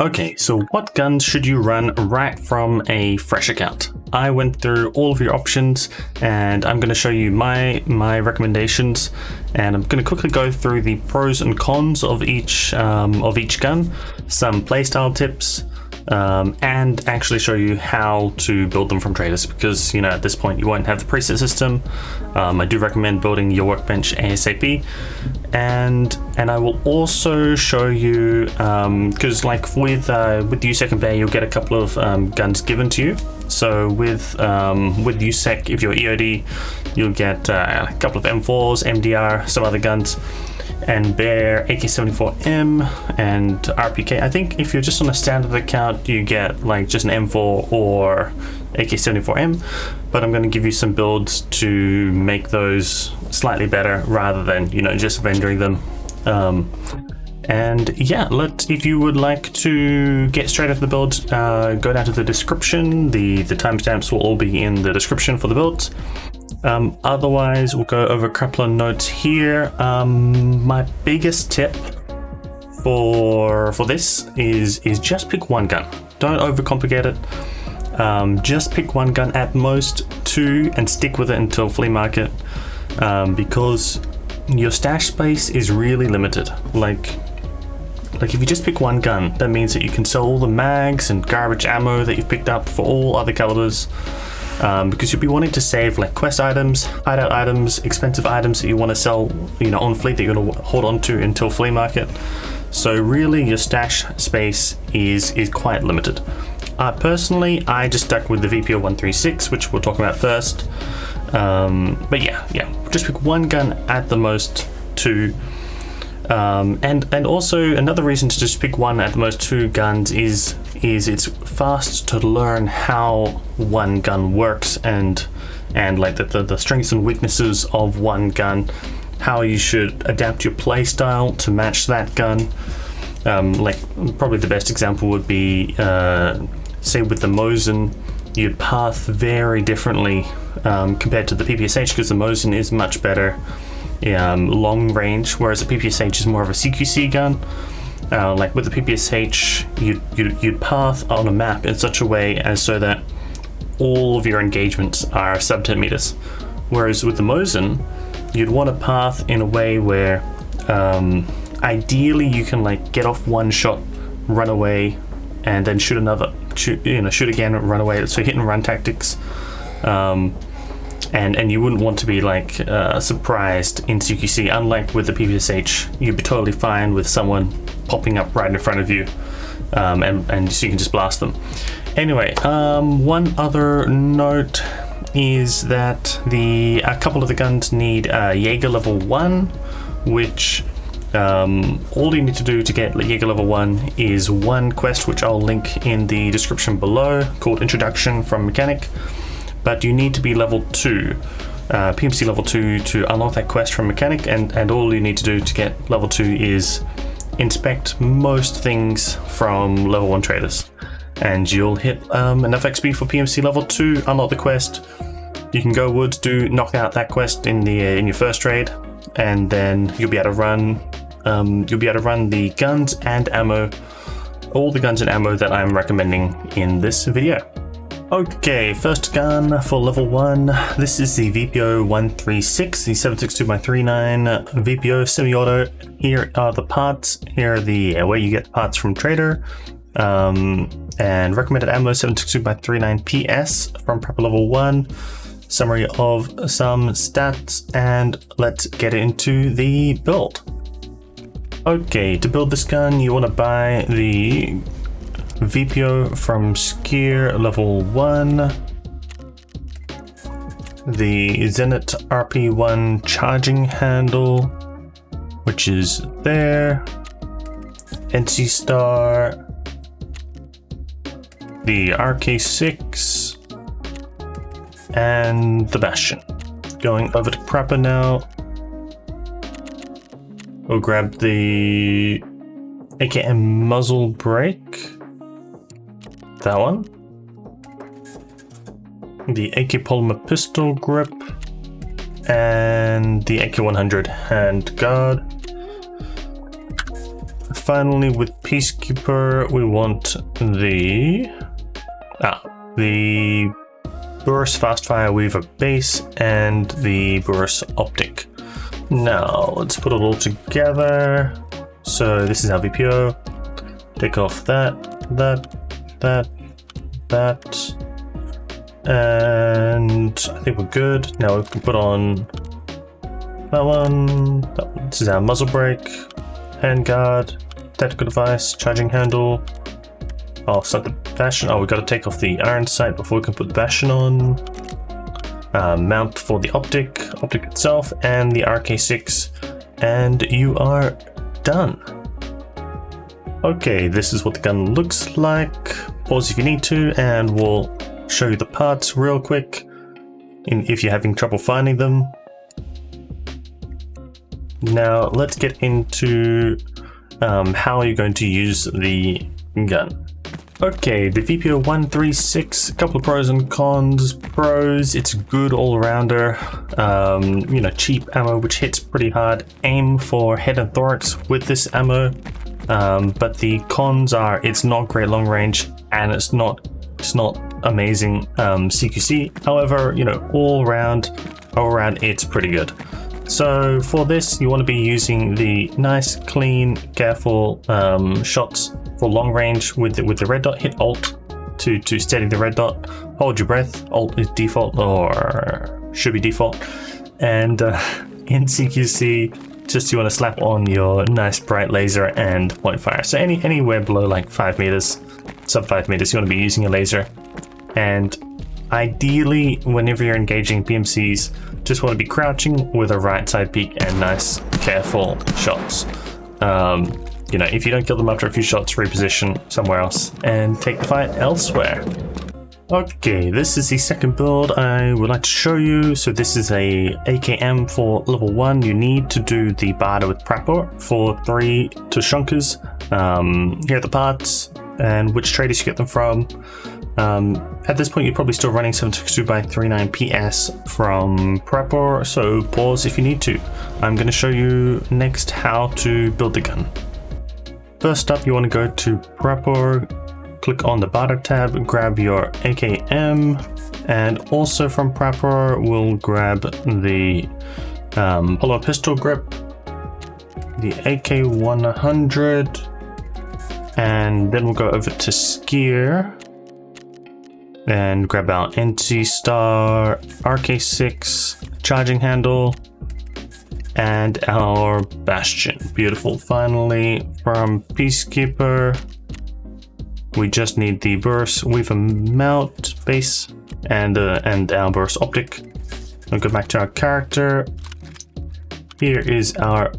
Okay, so what guns should you run right from a fresh account? I went through all of your options and I'm going to show you my recommendations, and I'm going to quickly go through the pros and cons of each gun, some playstyle tips, and actually show you how to build them from traders, because at this point you won't have the preset system. I do recommend building your workbench ASAP, and I will also show you, because like with USEC and Bear, you'll get a couple of guns given to you. So with USEC, if you're EOD, you'll get a couple of M4s, MDR, some other guns, and Bear AK-74M and RPK. I think if you're just on a standard account, you get like just an M4 or AK-74M, but I'm going to give you some builds to make those slightly better rather than just vendoring them. And yeah, if you would like to get straight into the build, go down to the description. The timestamps will all be in the description for the builds. Otherwise, we'll go over a couple of notes here. My biggest tip for this is just pick one gun. Don't overcomplicate it. Just pick one gun, at most two, and stick with it until flea market, because your stash space is really limited. Like if you just pick one gun, that means that you can sell all the mags and garbage ammo that you've picked up for all other calibers. Because you'll be wanting to save like quest items, hideout items, expensive items that you want to sell, on fleet that you're going to hold on to until flea market. So really, your stash space is quite limited. Personally, I just stuck with the VPO 136, which we'll talk about first. But yeah, just pick one gun, at the most two. And also another reason to just pick one, at the most two guns is it's fast to learn how one gun works, and like the strengths and weaknesses of one gun, how you should adapt your play style to match that gun. Like probably the best example would be say with the Mosin, you'd path very differently compared to the PPSH, because the Mosin is much better long range, whereas the PPSH is more of a CQC gun. Like with the PPSH, you'd path on a map in such a way as so that all of your engagements are sub 10 meters, whereas with the Mosin, you'd want to path in a way where ideally you can like get off one shot, run away, and then shoot again, run away. So hit and run tactics. And you wouldn't want to be like surprised in CQC. Unlike with the PPSH, you'd be totally fine with someone popping up right in front of you, and so you can just blast them. Anyway, one other note is that a couple of the guns need Jaeger level 1, which all you need to do to get Jaeger level 1 is one quest, which I'll link in the description below, called Introduction from Mechanic. But you need to be level 2, PMC level 2, to unlock that quest from Mechanic, and all you need to do to get level 2 is inspect most things from level 1 traders, and you'll hit enough XP for PMC level 2, unlock the quest. You can go woods, knock out that quest in your first trade, and then you'll be able to run the guns and ammo, all the guns and ammo that I'm recommending in this video. Okay, first gun for level 1. This is the VPO 136, the 7.62x39 VPO semi-auto. Here are the parts. Here are the where you get parts from trader. And recommended ammo 7.62x39 PS from prepper level 1. Summary of some stats, and let's get into the build. Okay, to build this gun, you want to buy the VPO from Skier level 1, the Zenit RP1 charging handle, which is there, NC Star, the RK6, and the Bastion. Going over to Prepper now. We'll grab the AKM muzzle brake. That one. The AK polymer pistol grip, and the AK-100 hand guard. finally with Peacekeeper, we want the Burst Fastfire Weaver base and the Burst Optic. Now let's put it all together. So this is our VPO. Take off that, and I think we're good. Now we can put on that one. This is our muzzle brake, handguard, tactical device, charging handle. Oh, start the Bastion. Oh, we got to take off the iron sight before we can put the Bastion on. Mount for the optic itself, and the RK6, and you are done. Okay, this is what the gun looks like. Pause if you need to, and we'll show you the parts real quick if you're having trouble finding them. Now let's get into how you're going to use the gun. Okay, the VPO 136, a couple of pros and cons. Pros, it's a good all-rounder, you know, cheap ammo which hits pretty hard. Aim for head and thorax with this ammo, but the cons are it's not great long range and it's not amazing CQC. However, you know, all around it's pretty good. So for this, you want to be using the nice, clean, careful shots for long range with the red dot. Hit Alt to steady the red dot. Hold your breath. Alt is default, or should be default. And in CQC, just you want to slap on your nice bright laser and point fire. So anywhere below like 5 meters, sub 5 meters, you want to be using a laser. And ideally, whenever you're engaging PMCs, just want to be crouching with a right side peek and nice, careful shots. You know, if you don't kill them after a few shots, reposition somewhere else and take the fight elsewhere. Okay, this is the second build I would like to show you. So this is a AKM for level 1. You need to do the barter with Prapor for 3 Tushunkers. Here are the parts and which traders you get them from. At this point, you're probably still running 762x39 PS from Prapor, so pause if you need to. I'm going to show you next how to build the gun. First up, you want to go to Prapor, click on the barter tab, grab your AKM, and also from Prapor, we'll grab the hollow pistol grip, the AK100, and then we'll go over to Skier and grab our NC Star, RK6, charging handle, and our Bastion. Beautiful. Finally, from Peacekeeper, we just need the Burst Weaver mount base and our Burst optic. We'll go back to our character. Here is our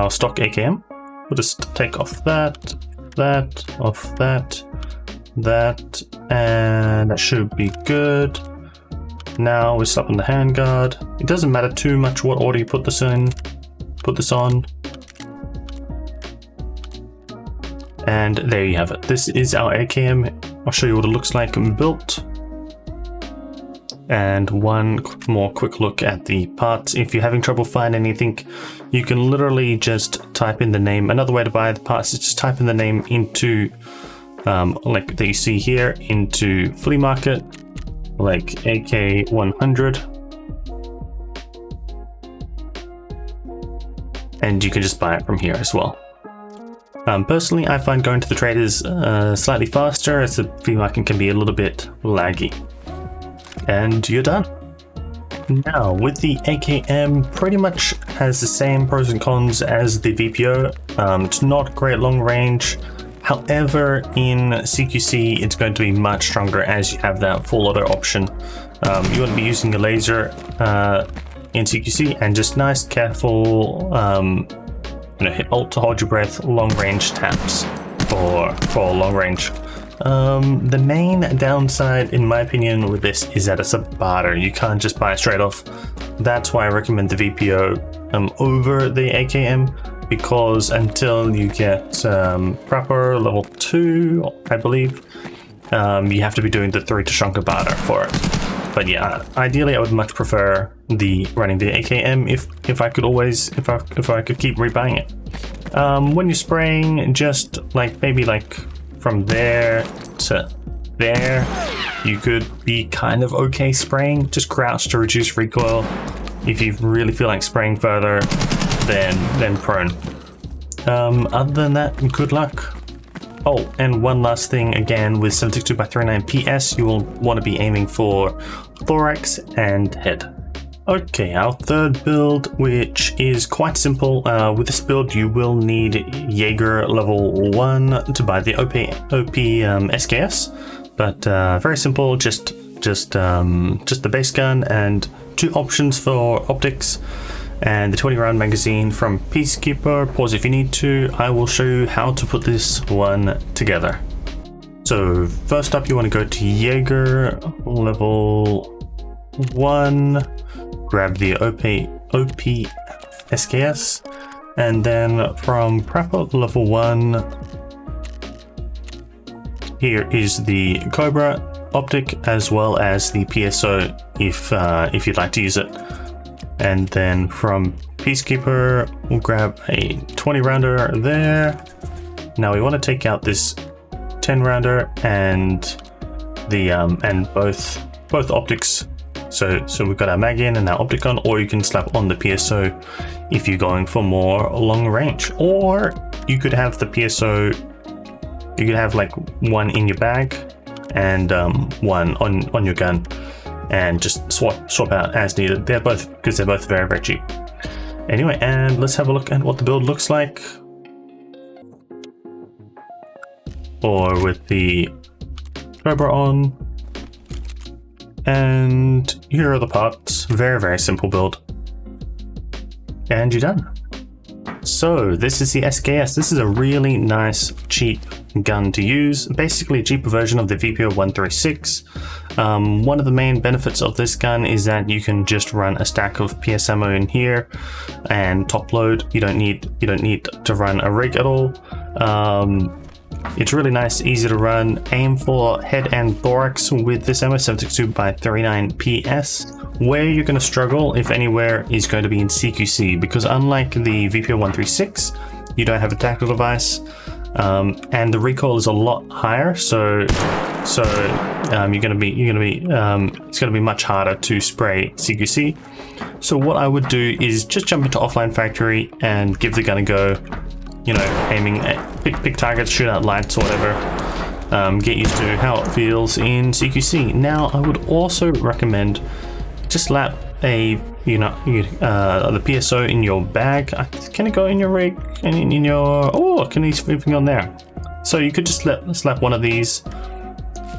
stock AKM. We'll just take off that, off that, and that should be good. Now we slap on the handguard. It doesn't matter too much what order you put this on. And there you have it. This is our AKM. I'll show you what it looks like built. And one more quick look at the parts. If you're having trouble finding anything, you can literally just type in the name. Another way to buy the parts is just type in the name into like that you see here into flea market, like AK100, and you can just buy it from here as well. Personally, I find going to the traders slightly faster, as the flea market can be a little bit laggy. And you're done. Now, with the AKM, pretty much has the same pros and cons as the VPO. It's not great long range. However, in CQC, it's going to be much stronger as you have that full auto option. You want to be using a laser in CQC and just nice, careful, hit Alt to hold your breath, long range taps for long range. The main downside, in my opinion, with this is that it's a barter. You can't just buy it straight off. That's why I recommend the VPO over the AKM. Because until you get proper level 2, I believe, you have to be doing the 3 Tushunkar barter for it. But yeah, ideally I would much prefer running the AKM if I could keep rebuying it. When you're spraying, just like maybe like from there to there, you could be kind of okay spraying. Just crouch to reduce recoil. If you really feel like spraying further, then prone. Other than that, good luck. Oh, and one last thing, again, with 762x39 PS, you will want to be aiming for thorax and head. Okay, our third build, which is quite simple. With this build, you will need Jaeger level 1 to buy the OP SKS, but very simple, just the base gun and 2 options for optics, and the 20-round magazine from Peacekeeper. Pause if you need to. I will show you how to put this one together. So first up, you want to go to Jaeger level 1, grab the OP SKS, and then from Prepper level 1, here is the Cobra optic as well as the PSO if you'd like to use it. And then from Peacekeeper, we'll grab a 20 rounder there. Now we want to take out this 10 rounder and the and both optics. So we've got our mag in and our optic on, or you can slap on the PSO if you're going for more long range. Or you could have the PSO, you could have like one in your bag and one on your gun, and just swap out as needed. They're both very, very cheap. Anyway, and let's have a look at what the build looks like. Or with the Cobra on. And here are the parts. Very, very simple build. And you're done. So this is the SKS. This is a really nice, cheap gun to use. Basically a cheaper version of the VPO 136. One of the main benefits of this gun is that you can just run a stack of PS ammo in here and top load. You don't need to run a rig at all. It's really nice, easy to run. Aim for head and thorax with this ammo, 762x39 PS. Where you're going to struggle, if anywhere, is going to be in CQC, because unlike the VPO 136, you don't have a tactical device, and the recoil is a lot higher. So it's going to be much harder to spray CQC. So what I would do is just jump into offline factory and give the gun a go. You know, aiming at pick targets, shoot out lights or whatever. Get used to how it feels in CQC. Now, I would also recommend just slap the PSO in your bag. Can it go in your rig and in your? Oh, can he moving on there? So you could just slap one of these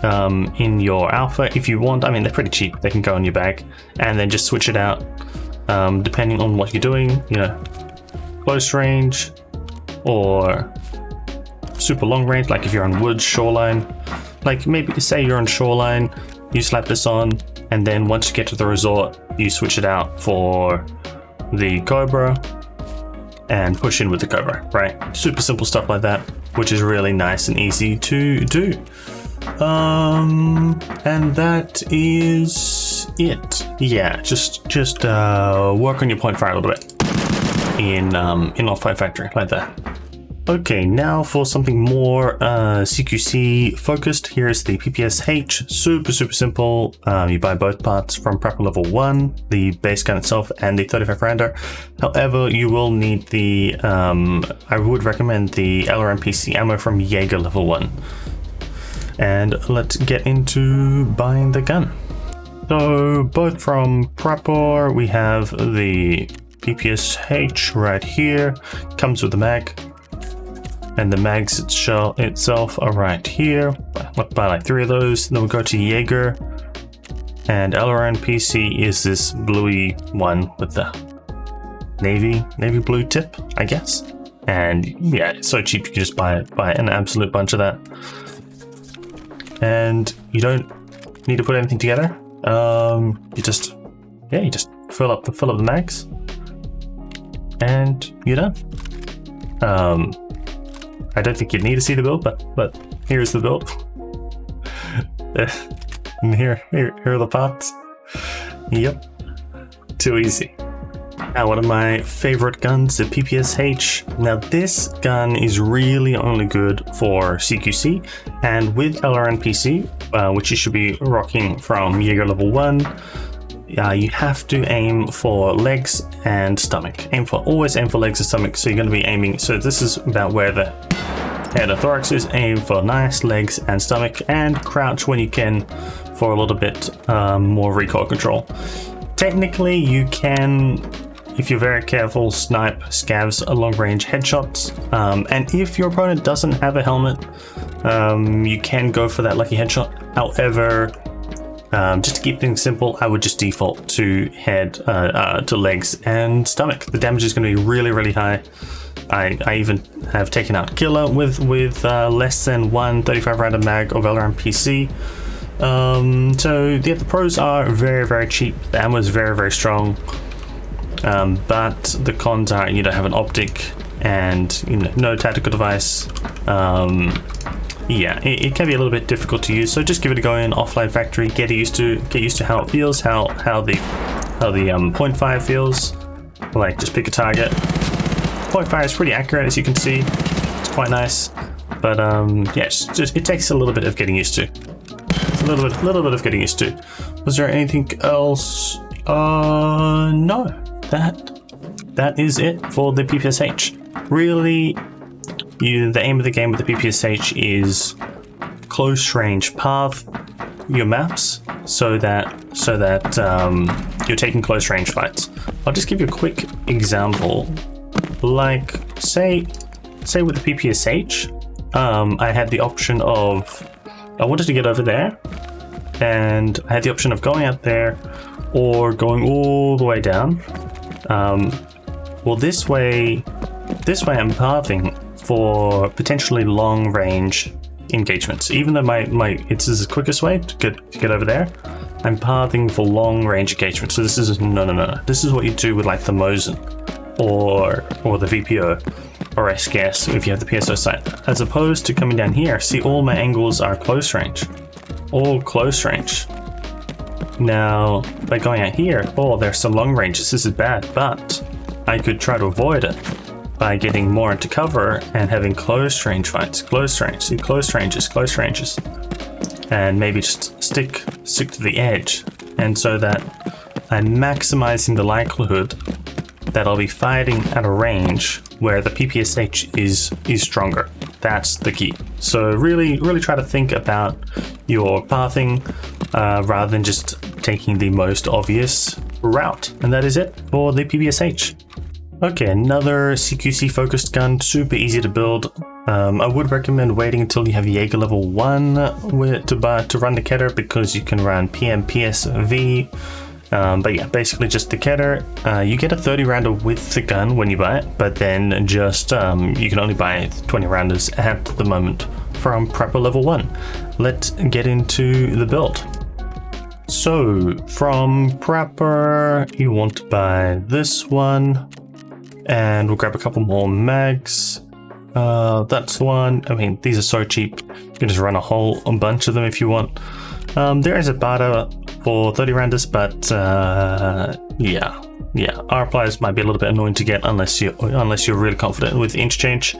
in your alpha if you want. I mean, they're pretty cheap. They can go in your bag, and then just switch it out depending on what you're doing. You know, close range or super long range, like if you're on woods, shoreline. Like maybe say you're on shoreline, you slap this on, and then once you get to the resort, you switch it out for the Cobra and push in with the Cobra, right? Super simple stuff like that, which is really nice and easy to do. And that is it. Yeah, just work on your point fire a little bit in Offline Factory like that. Okay, now for something more CQC focused. Here's the PPSH. Super simple. You buy both parts from Prepper level 1, the base gun itself and the 35 rounder. However, you will need the I would recommend the LRMPC ammo from Jaeger level 1. And let's get into buying the gun. So both from Prepper, we have the PPSH right here. Comes with the mag. And the mags itself are right here. Buy like 3 of those. Then we'll go to Jaeger. And LRMPC is this bluey one with the navy blue tip, I guess. And yeah, it's so cheap, you can just buy an absolute bunch of that. And you don't need to put anything together. You just fill up the mags, and you're done. I don't think you'd need to see the build, but here's the build. And here are the parts. Yep, too easy. Now, one of my favorite guns, the PPSH. Now, this gun is really only good for CQC, and with LRNPC, which you should be rocking from Jaeger level 1, you have to aim for legs and stomach. Always aim for legs and stomach, so you're going to be aiming. So this is about where the head and thorax is. Aim for nice legs and stomach, and crouch when you can for a little bit more recoil control. Technically, you can, if you're very careful, snipe scavs long-range headshots, and if your opponent doesn't have a helmet, you can go for that lucky headshot. However, just to keep things simple, I would just default to head, to legs and stomach. The damage is going to be really, really high. I even have taken out Killer with less than one 35 round mag of LRMPC. So yeah, the pros are very, very cheap. The ammo is very, very strong. But the cons are you don't have an optic and no tactical device. Yeah, it can be a little bit difficult to use. So just give it a go in offline factory. Get used to how it feels, how the 0.5 feels. Like just pick a target. 0.5 is pretty accurate, as you can see. It's quite nice, but yeah, it takes a little bit of getting used to. It's a little bit of getting used to. Was there anything else? No. That is it for the PPSH. Really, the aim of the game with the PPSH is close range path your maps so that you're taking close range fights. I'll just give you a quick example. Like say with the PPSH, I had the option of I wanted to get over there, and I had the option of going out there or going all the way down. Well, this way I'm pathing for potentially long range engagements. Even though it's the quickest way to get over there, I'm pathing for long range engagement. So this is no. This is what you do with like the Mosin or the VPO or SKS if you have the PSO sight. As opposed to coming down here, see all my angles are close range. All close range. Now, by going out here, there's some long ranges. This is bad, but I could try to avoid it by getting more into cover and having close range fights. Close range, see close ranges, and maybe just stick to the edge, and so that I'm maximizing the likelihood that I'll be fighting at a range where the PPSH is stronger. That's the key. So really try to think about your pathing rather than just taking the most obvious route. And that is it for the PPSH. Okay, another CQC focused gun, super easy to build. I would recommend waiting until you have Jaeger level 1 to run the Kedr, because you can run PSV. But yeah, basically just the Kedr. You get a 30 rounder with the gun when you buy it, but then just you can only buy 20 rounders at the moment from Prepper level 1. Let's get into the build. So from Prepper, you want to buy this one, and we'll grab a couple more mags. That's the one. I mean, these are so cheap. You can just run a bunch of them if you want. There is a barter for 30 rounders, but yeah, our pliers might be a little bit annoying to get unless you're really confident with interchange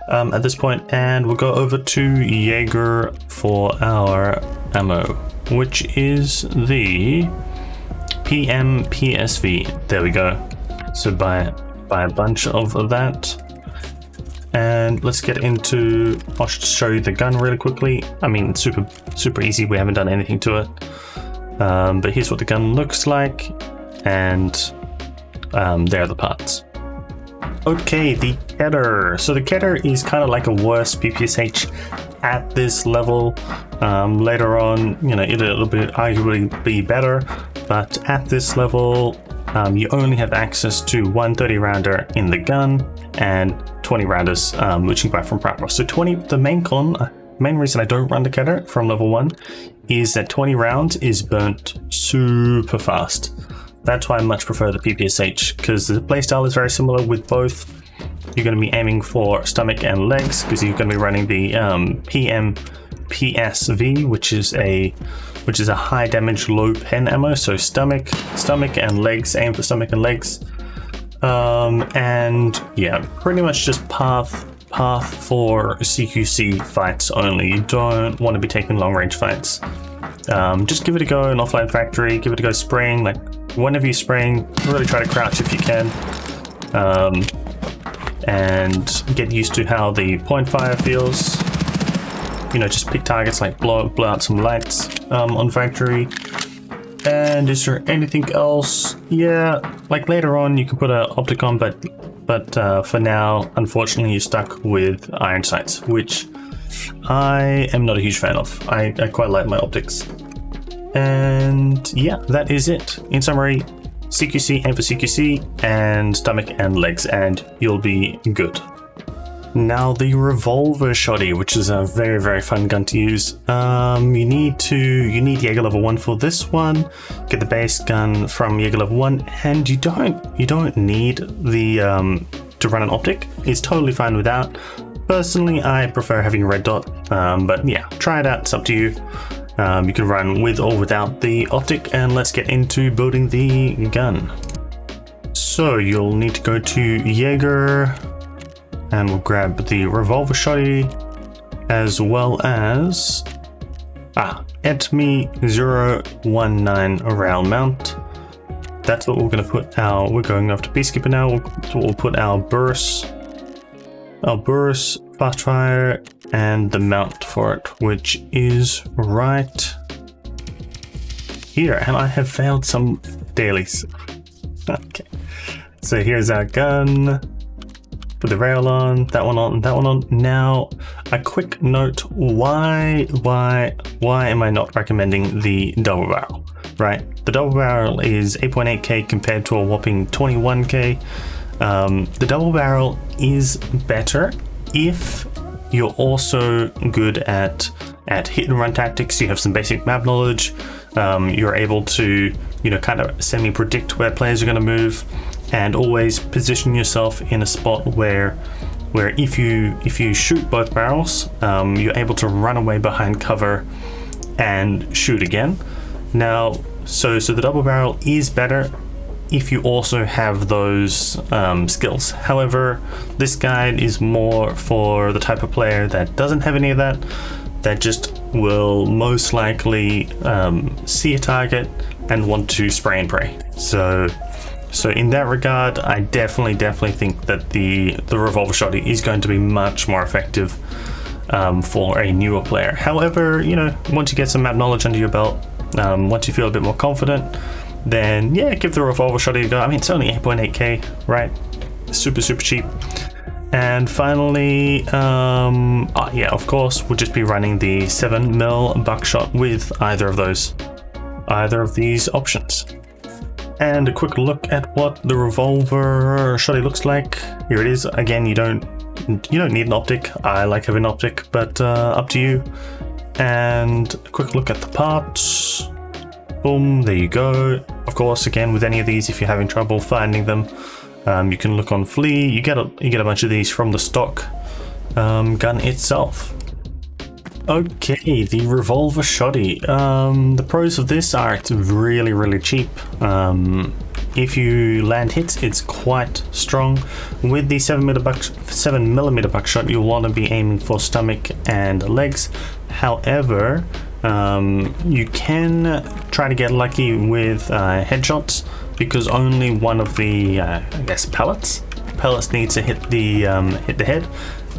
at this point. And we'll go over to Jaeger for our ammo, which is the PPSV. There we go. So buy a bunch of that. And let's get into, I'll show you the gun really quickly. I mean, it's super easy. We haven't done anything to it. But here's what the gun looks like. And there are the parts. Okay, the Kedr. So the Kedr is kind of like a worse PPSH at this level. Later on, it'll be arguably be better. But at this level, you only have access to 130 rounder in the gun and 20 rounders, which you can buy from Prepper. So 20, the main reason I don't run the Kedr from level 1 is that 20 rounds is burnt super fast. That's why I much prefer the PPSH, because the playstyle is very similar with both. You're going to be aiming for stomach and legs, because you're going to be running the PSV, which is a high damage, low pen ammo. So stomach and legs, aim for stomach and legs. And yeah, pretty much just path for CQC fights only. You don't want to be taking long range fights. Just give it a go in offline factory, give it a go spraying, like whenever you're spraying, really try to crouch if you can. And get used to how the point fire feels. You know, just pick targets like blow out some lights on factory. And is there anything else? Yeah, like later on you can put an optic on, but for now, unfortunately, you're stuck with iron sights, which I am not a huge fan of. I quite like my optics. And yeah, that is it. In summary, CQC, aim for CQC, and stomach and legs, and you'll be good. Now the Revolver Shotty, which is a very, very fun gun to use. You need Jaeger level 1 for this one. Get the base gun from Jaeger level 1, and you don't need the to run an optic. It's totally fine without. Personally, I prefer having a red dot, but yeah, try it out. It's up to you. You can run with or without the optic, and let's get into building the gun. So you'll need to go to Jaeger, and we'll grab the Revolver Shotty, as well as Enemy 019 round mount. That's what we're going to put we're going after Peacekeeper now. We'll put our burst, fast fire, and the mount for it, which is right here. And I have failed some dailies. Okay, so here's our gun. Put the rail on, that one on, that one on. Now, a quick note: why am I not recommending the double barrel? Right, the double barrel is 8.8k compared to a whopping 21k. The double barrel is better if you're also good at hit and run tactics. You have some basic map knowledge. You're able to, you know, kind of semi-predict where players are going to move, and always position yourself in a spot where if you shoot both barrels, you're able to run away behind cover and shoot again. Now, so the double barrel is better if you also have those skills. However, this guide is more for the type of player that doesn't have any of that, that just will most likely see a target and want to spray and pray. So in that regard, I definitely think that the Revolver Shotty is going to be much more effective for a newer player. However, you know, once you get some map knowledge under your belt, once you feel a bit more confident, then yeah, give the Revolver Shotty a go. I mean, it's only 8.8k, right? Super cheap. And finally, yeah, of course, we'll just be running the 7mm buckshot with either of these options. And a quick look at what the Revolver Shotty looks like. Here it is. Again, you don't need an optic. I like having an optic, but up to you. And a quick look at the parts. Boom, there you go. Of course, again, with any of these, if you're having trouble finding them, you can look on Flea. You get a bunch of these from the stock gun itself. Okay, the Revolver Shotty. The pros of this are it's really cheap. If you land hits, it's quite strong. With the 7mm buckshot, you'll want to be aiming for stomach and legs. However, you can try to get lucky with headshots, because only one of the I guess pellets needs to hit the head,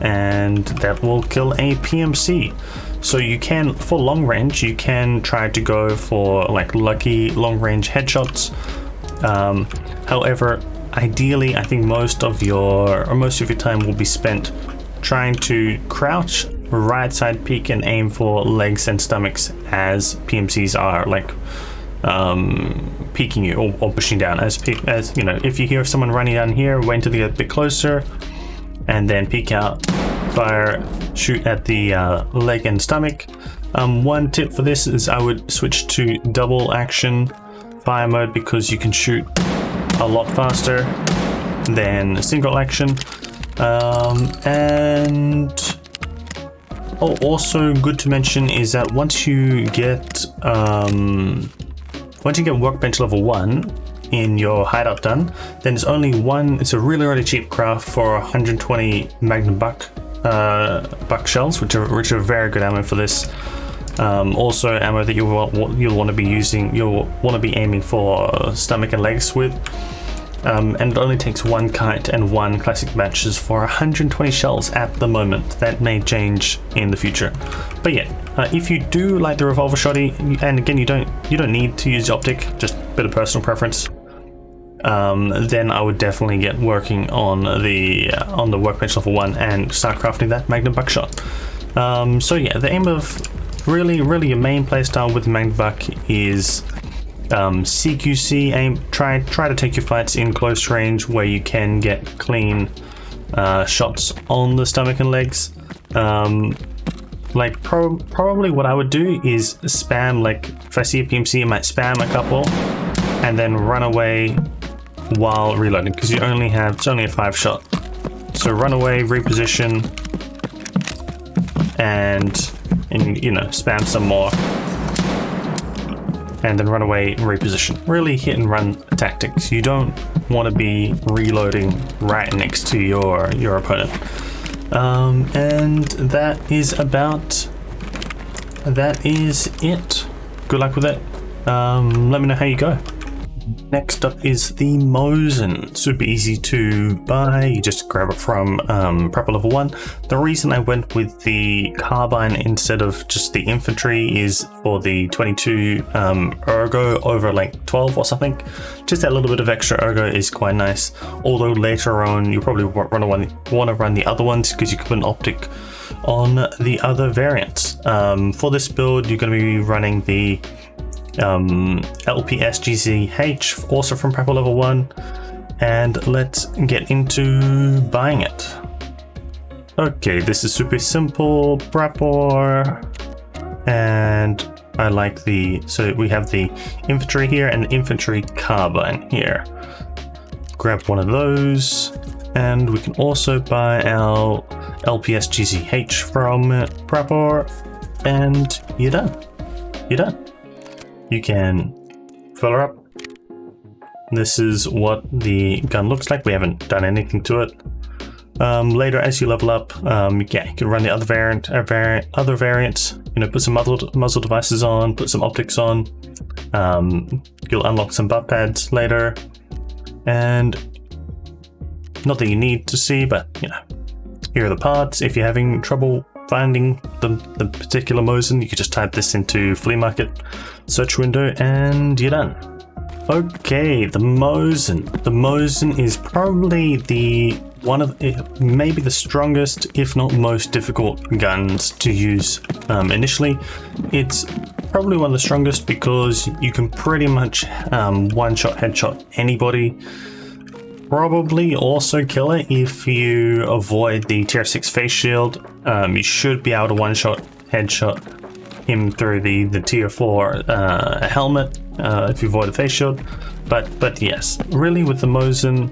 and that will kill a PMC. So you can, for long range, you can try to go for like lucky long range headshots. However, ideally, I think most of your time will be spent trying to crouch, right side peek, and aim for legs and stomachs as PMCs are like peeking you or pushing down. As you know, if you hear someone running down here, wait until they get a bit closer, and then peek out, fire, shoot at the leg and stomach. One tip for this is I would switch to double action fire mode, because you can shoot a lot faster than single action. And also good to mention is that once you get workbench level 1, in your hideout done, then there's only one. It's a really cheap craft for 120 Magnum buck shells, which are very good ammo for this. Also ammo that you'll want to be using, you'll want to be aiming for stomach and legs with. And it only takes one kite and one classic matches for 120 shells at the moment. That may change in the future, but yeah, if you do like the Revolver Shotty, and again you don't need to use the optic, just a bit of personal preference, then I would definitely get working on the workbench level 1 and start crafting that Magnum buckshot. So yeah, the aim of really your main playstyle with Magnum buck is CQC aim. Try to take your fights in close range where you can get clean shots on the stomach and legs. Like probably what I would do is spam, like if I see a PMC I might spam a couple and then run away while reloading, because it's only a 5-shot. So run away, reposition, and you know, spam some more, and then run away and reposition. Really hit and run tactics. You don't want to be reloading right next to your opponent. And that is it. Good luck with it. Let me know how you go. Next up is the Mosin. Super easy to buy. You just grab it from Prepper level 1. The reason I went with the carbine instead of just the infantry is for the 22 ergo over like 12 or something. Just that little bit of extra ergo is quite nice. Although later on you probably want to run the other ones because you can put an optic on the other variants. For this build you're going to be running the LPSGCH, also from Prepper level 1, and let's get into buying it. Okay, this is super simple Prepper, and I like so we have the infantry here and the infantry carbine here. Grab one of those, and we can also buy our LPSGCH from Prepper, and you're done. You can fill her up. This is what the gun looks like. We haven't done anything to it. Later, as you level up, yeah, you can run the other variants. You know, put some muzzle devices on, put some optics on. You'll unlock some butt pads later, and not that you need to see, but you know, here are the parts. If you're having trouble finding the particular Mosin, you could just type this into flea market search window and you're done. Okay, the Mosin. The Mosin is probably maybe the strongest, if not most difficult guns to use initially. It's probably one of the strongest because you can pretty much one-shot headshot anybody. Probably also kill it if you avoid the tier 6 face shield. You should be able to one-shot headshot him through the tier 4 helmet if you avoid the face shield. But yes, really with the Mosin,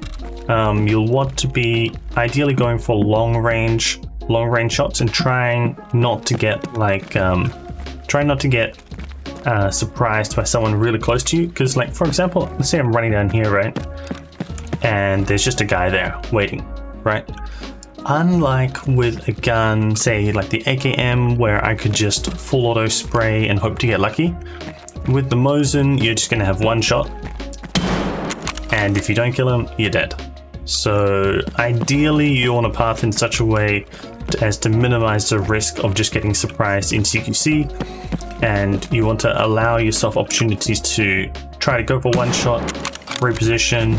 you'll want to be ideally going for long range shots and trying not to get surprised by someone really close to you. Because, like, for example, let's say I'm running down here, right? And there's just a guy there waiting, right? Unlike with a gun, say like the AKM, where I could just full auto spray and hope to get lucky, with the Mosin, you're just gonna have one shot, and if you don't kill him, you're dead. So ideally, you want to path in such a way as to minimize the risk of just getting surprised in CQC, and you want to allow yourself opportunities to try to go for one shot, reposition,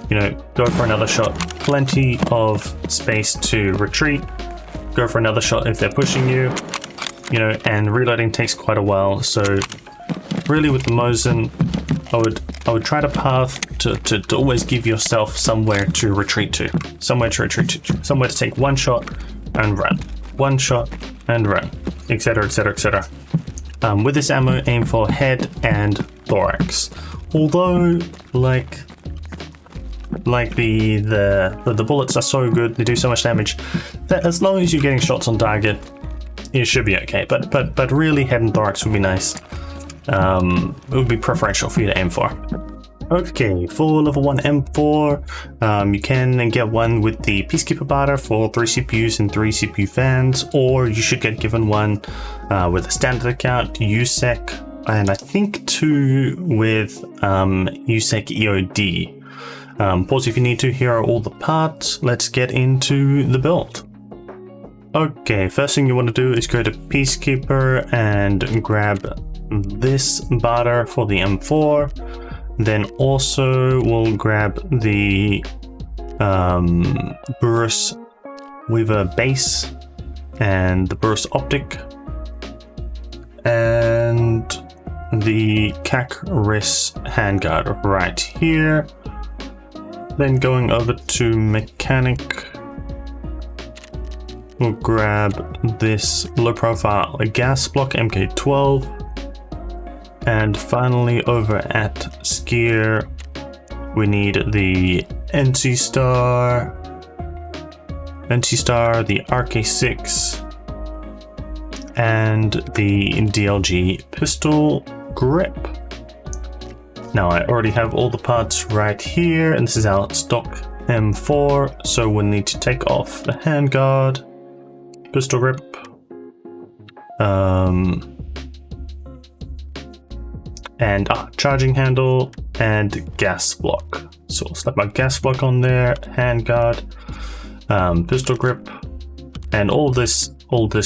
you know, go for another shot, plenty of space to retreat, go for another shot if they're pushing you, you know, and reloading takes quite a while. So really with the Mosin, I would try to path to always give yourself somewhere to retreat to, somewhere to take one shot and run, one shot and run, etc, etc, etc. With this ammo, aim for head and thorax. Although, like the bullets are so good, they do so much damage that as long as you're getting shots on target, it should be okay. But really, head and thorax would be nice. It would be preferential for you to aim for. Okay, for level 1 M4, you can get one with the Peacekeeper barter for 3 CPUs and 3 CPU fans, or you should get given one with a standard account, USEC, and I think 2 with USEC EOD. Pause if you need to. Here are all the parts. Let's get into the build. Okay, first thing you want to do is go to Peacekeeper and grab this barter for the M4. Then also we'll grab the Burris Weaver base and the Burris optic and the CAC RIS handguard right here. Then going over to mechanic, we'll grab this low profile gas block MK12. And finally, over at Skier, we need the NC Star, the RK6, and the DLG pistol grip. Now, I already have all the parts right here, and this is our stock M4, so we'll need to take off the handguard, pistol grip, and charging handle and gas block. So we'll slap my gas block on there, handguard, pistol grip, and all this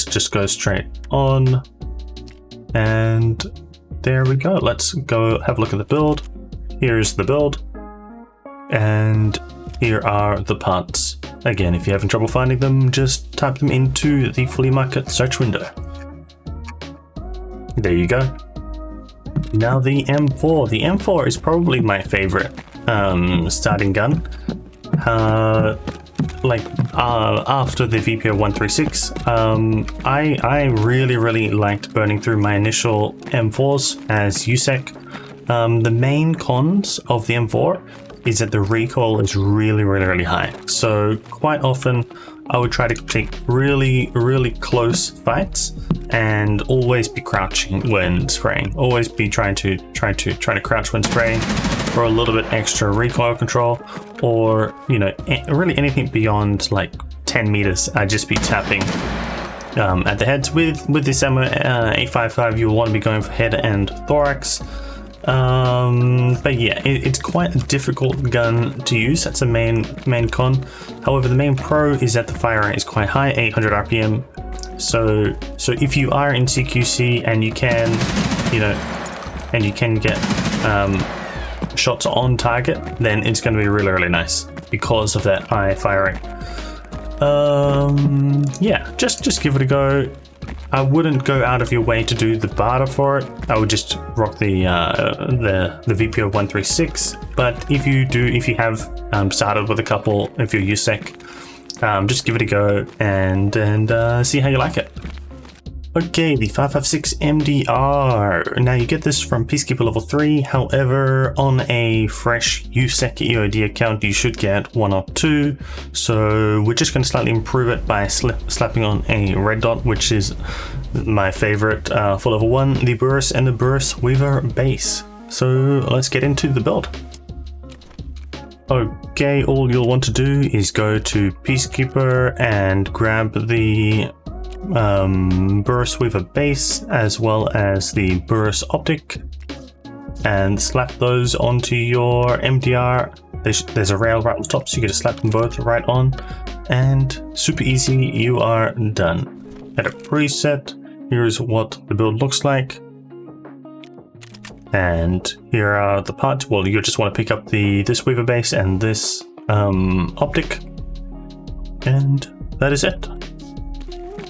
just goes straight on. And there we go. Let's go have a look at the build. Here's the build, and here are the parts. Again, if you're having trouble finding them, just type them into the flea market search window. There you go. Now the M4. The M4 is probably my favorite starting gun. After the VPO 136, I really liked burning through my initial M4s as USEC. The main cons of the M4 is that the recoil is really high. So quite often I would try to take really close fights and always be crouching when spraying. Always be trying to crouch when spraying for a little bit extra recoil control, or really anything beyond like 10 meters. I'd just be tapping at the heads. With this ammo 855, you'll want to be going for head and thorax. But yeah, it's quite a difficult gun to use. That's the main con. However, the main pro is that the fire rate is quite high, 800 RPM. So if you are in CQC and you can, get shots on target, then it's going to be really nice because of that high fire rate. Yeah, just give it a go. I wouldn't go out of your way to do the barter for it. I would just rock the VPO 136. But if you have started with a couple, if you're USEC, just give it a go and see how you like it. Okay, the 556 MDR. Now you get this from Peacekeeper level 3. However, on a fresh USEC EOD account, you should get 1 or 2. So we're just going to slightly improve it by slapping on a red dot, which is my favorite for level 1, the Burris and the Burris Weaver base. So let's get into the build. Okay, all you'll want to do is go to Peacekeeper and grab the Burris Weaver base as well as the Burris optic and slap those onto your MDR. There's a rail right on top, so you can just slap them both right on, and super easy, you are done. Edit preset. Here's what the build looks like, and here are the parts. Well, you just want to pick up this Weaver base and this optic, and that is it.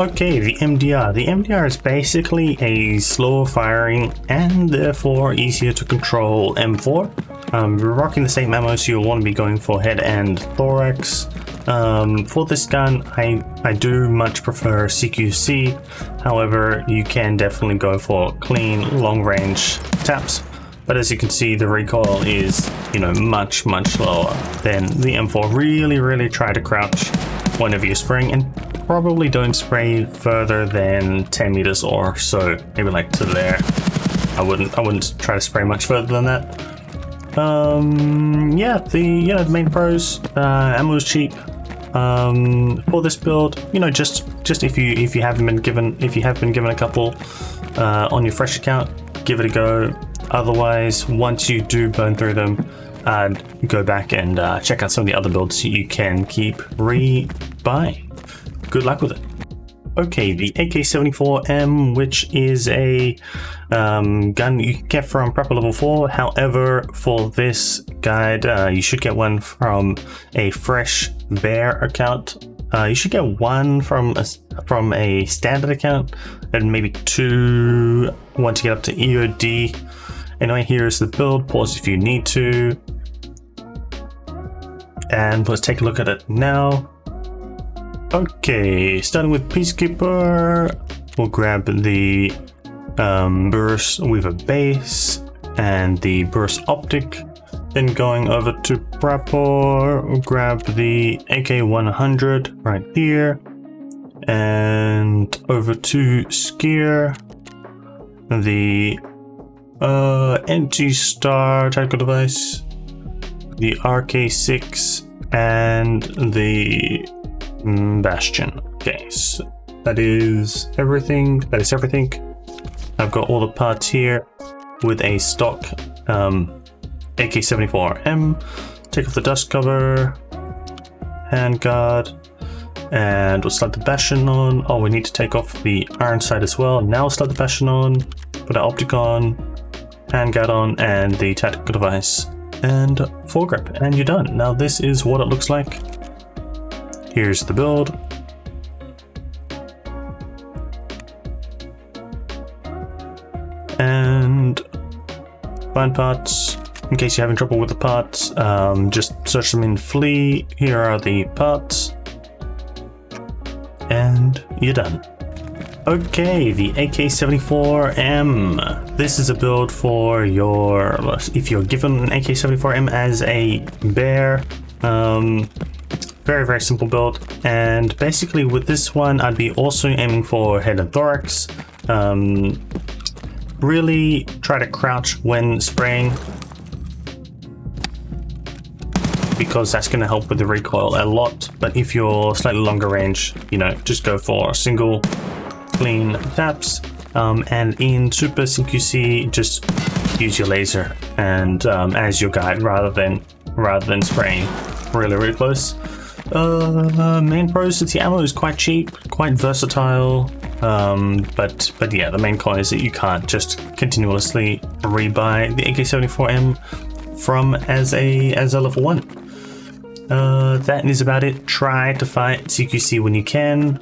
Okay, the MDR. The MDR is basically a slower firing and therefore easier to control M4. We're rocking the same ammo, so you'll want to be going for head and thorax. For this gun, I do much prefer CQC. However, you can definitely go for clean, long range taps. But as you can see, the recoil is, much lower than the M4. Really try to crouch whenever you're spraying, and probably don't spray further than 10 meters or so, maybe like to there. I wouldn't try to spray much further than that. Yeah, the main pros, ammo is cheap. For this build, just if you haven't been given a couple on your fresh account, give it a go. Otherwise, once you do burn through them, go back and check out some of the other builds you can keep re-buying. Good luck with it. Okay, the AK-74M, which is a gun you can get from Prepper Level 4. However, for this guide, you should get one from a fresh bear account. You should get one from a standard account, and maybe two once you get up to EOD. Anyway, here's the build. Pause if you need to. And let's take a look at it now. Okay, starting with Peacekeeper, we'll grab the burst with a base and the burst optic. Then going over to Prepper, we'll grab the AK-100 right here. And over to Skier, the NT-Star tactical device, the RK6, and the Bastion. Okay, so that is everything. I've got all the parts here with a stock AK-74M. Take off the dust cover, handguard, and we'll slide the Bastion on. Oh, we need to take off the iron sight as well. Now we'll slide the Bastion on, put our optic on, handguard on, and the tactical device and foregrip, and you're done. Now this is what it looks like. Here's the build. And find parts. In case you're having trouble with the parts, just search them in Flea. Here are the parts. And you're done. Okay, the AK-74M. This is a build for if you're given an AK-74M as a bear. Very, very simple build. And basically with this one, I'd be also aiming for head and thorax. Really try to crouch when spraying, because that's going to help with the recoil a lot. But if you're slightly longer range, just go for single clean taps. And in Super CQC, just use your laser and as your guide rather than spraying really close. Main pros is the ammo is quite cheap, quite versatile. But yeah, the main con is that you can't just continuously rebuy the AK-74M from as a level 1. That is about it. Try to fight CQC when you can,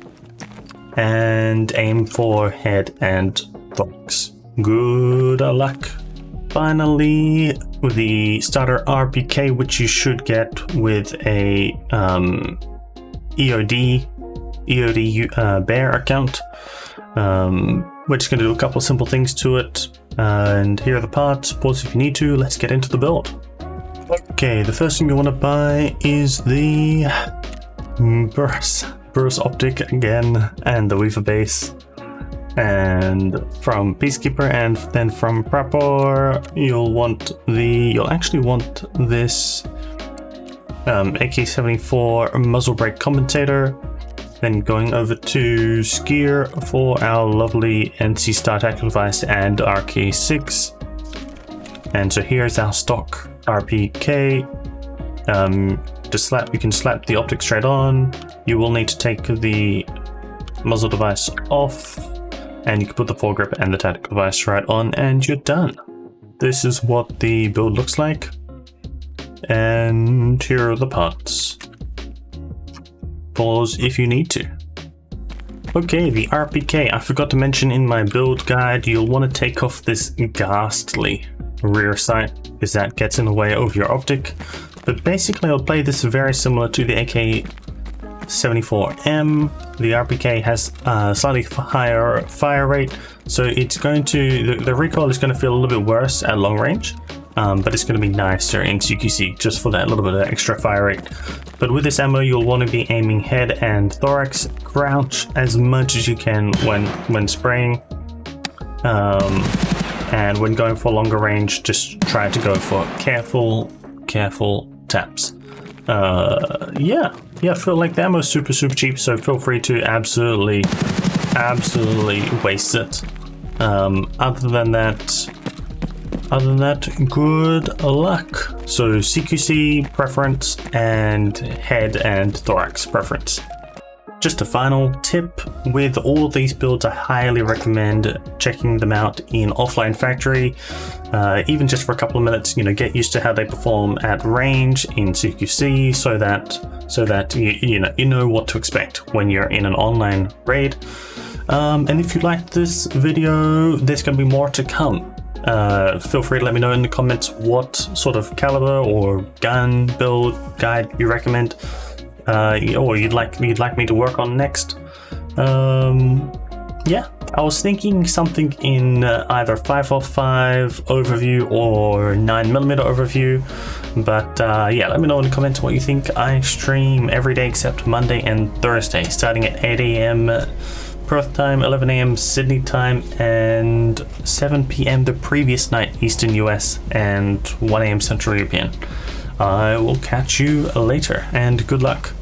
and aim for head and thorax. Good luck. Finally, the starter RPK, which you should get with a EOD bear account. We're just going to do a couple of simple things to it, and here are the parts. Pause if you need to. Let's get into the build. Okay, the first thing you want to buy is the burst optic again, and the weaver base. And from Peacekeeper, and then from Prepper, you'll actually want this AK-74 muzzle brake compensator. Then going over to Skier for our lovely NT-Star tactical device and RK6. And so here's our stock RPK. You can slap the optic straight on. You will need to take the muzzle device off, and you can put the foregrip and the tactical device right on, and you're done. This is what the build looks like. And here are the parts. Pause if you need to. Okay, the RPK. I forgot to mention in my build guide, you'll want to take off this ghastly rear sight, because that gets in the way of your optic. But basically, I'll play this very similar to the AK-74M. The RPK has a slightly higher fire rate, so it's going to the recoil is going to feel a little bit worse at long range. But it's going to be nicer in CQC just for that little bit of extra fire rate. But with this ammo, you'll want to be aiming head and thorax. Crouch as much as you can when spraying. and when going for longer range, just try to go for careful taps. Yeah, I feel like the ammo is super cheap, so feel free to absolutely waste it. Other than that, good luck. So CQC preference and head and thorax preference. Just a final tip, with all of these builds, I highly recommend checking them out in offline factory, even just for a couple of minutes. Get used to how they perform at range in CQC, so that you know what to expect when you're in an online raid. And if you liked this video, there's going to be more to come. Feel free to let me know in the comments what sort of caliber or gun build guide you recommend, or you'd like me to work on next. Yeah, I was thinking something in either 5.5 overview or 9mm overview, but yeah, let me know in the comments what you think. I stream every day except Monday and Thursday, starting at 8 AM Perth time, 11 AM Sydney time, and 7 PM the previous night Eastern US, and 1 AM Central European. I will catch you later, and good luck.